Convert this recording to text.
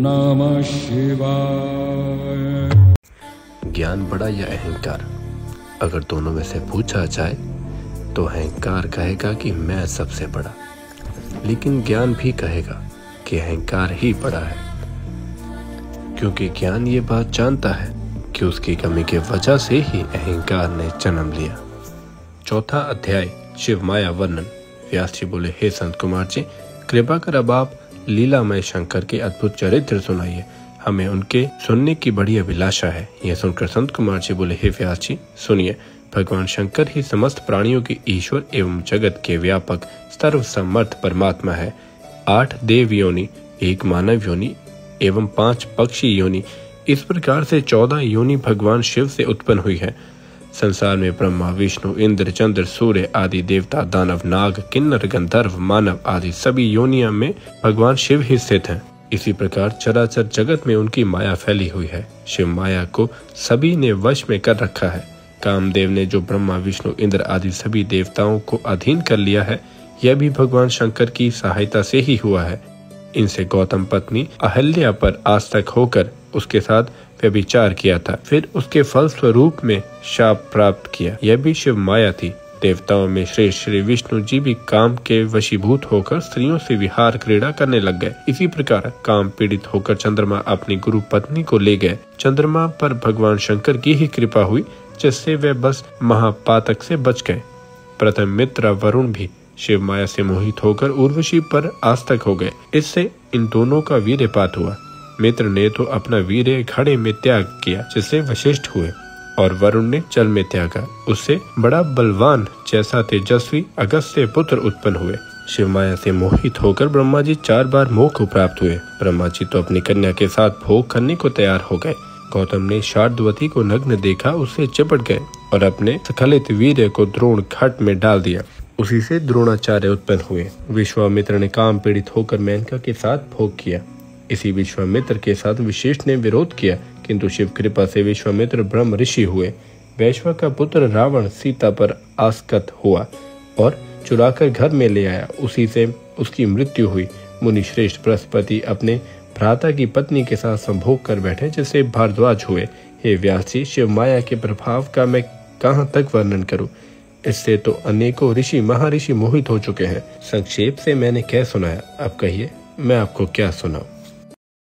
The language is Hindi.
नमः शिवाय। ज्ञान बड़ा या अहंकार? अगर दोनों में से पूछा जाए तो अहंकार कहेगा कि मैं सबसे बड़ा, लेकिन ज्ञान भी कहेगा कि अहंकार ही बड़ा है, क्योंकि ज्ञान ये बात जानता है कि उसकी कमी की वजह से ही अहंकार ने जन्म लिया। चौथा अध्याय शिव माया वर्णन। व्यास जी बोले, हे संत कुमार जी, कृपा कर अब आप लीलामय शंकर के अद्भुत चरित्र सुनाइए, हमें उनके सुनने की बड़ी अभिलाषा है। यह सुनकर संत कुमार जी बोले, हे व्यास जी सुनिए, भगवान शंकर ही समस्त प्राणियों के ईश्वर एवं जगत के व्यापक सर्वसमर्थ परमात्मा है। 8 देव योनि, 1 मानव योनि एवं 5 पक्षी योनि, इस प्रकार से 14 योनि भगवान शिव से उत्पन्न हुई है। संसार में ब्रह्मा, विष्णु, इंद्र, चंद्र, सूर्य आदि देवता, दानव, नाग, किन्नर, गंधर्व, मानव आदि सभी योनियों में भगवान शिव ही स्थित हैं। इसी प्रकार चराचर जगत में उनकी माया फैली हुई है। शिव माया को सभी ने वश में कर रखा है। कामदेव ने जो ब्रह्मा, विष्णु, इंद्र आदि सभी देवताओं को अधीन कर लिया है, यह भी भगवान शंकर की सहायता से ही हुआ है। इनसे गौतम पत्नी अहल्या पर आसक्त होकर उसके साथ व्यभिचार किया था, फिर उसके फल स्वरूप में शाप प्राप्त किया। यह भी शिव माया थी। देवताओं में श्रेष्ठ श्री विष्णु जी भी काम के वशीभूत होकर स्त्रियों से विहार क्रीड़ा करने लग गए। इसी प्रकार काम पीड़ित होकर चंद्रमा अपनी गुरु पत्नी को ले गए। चंद्रमा पर भगवान शंकर की ही कृपा हुई, जिससे वे बस महापातक से बच गए। प्रथम मित्र वरुण भी शिव माया से मोहित होकर उर्वशी पर आस्तक हो गए। इससे इन दोनों का वीर्यपात हुआ। मित्र ने तो अपना वीर्य घड़े में त्याग किया, जिससे वशिष्ठ हुए, और वरुण ने जल में त्यागा। उससे बड़ा बलवान जैसा तेजस्वी अगस्त्य पुत्र उत्पन्न हुए। शिव माया से मोहित होकर ब्रह्मा जी 4 बार मोक्ष को प्राप्त हुए। ब्रह्मा जी तो अपनी कन्या के साथ भोग करने को तैयार हो गए। गौतम ने शार्दवती को नग्न देखा, उससे चिपट गए और अपने स्खलित वीर्य को द्रोण घट में डाल दिया। उसी से द्रोणाचार्य उत्पन्न हुए। विश्वामित्र ने काम पीड़ित होकर मेनका के साथ भोग किया। इसी विश्वामित्र के साथ वशिष्ठ ने विरोध किया, किंतु शिव कृपा से विश्वामित्र ब्रह्म ऋषि हुए। वैश्व का पुत्र रावण सीता पर आसक्त हुआ और चुराकर घर में ले आया। उसी से उसकी मृत्यु हुई। मुनि श्रेष्ठ बृहस्पति अपने भ्राता की पत्नी के साथ संभोग कर बैठे, जिससे भारद्वाज हुए। हे व्यास जी, शिव माया के प्रभाव का मैं कहाँ तक वर्णन करूं? इससे तो अनेकों ऋषि महर्षि मोहित हो चुके हैं। संक्षेप से मैंने क्या सुनाया, अब कहिए मैं आपको क्या सुनाऊं।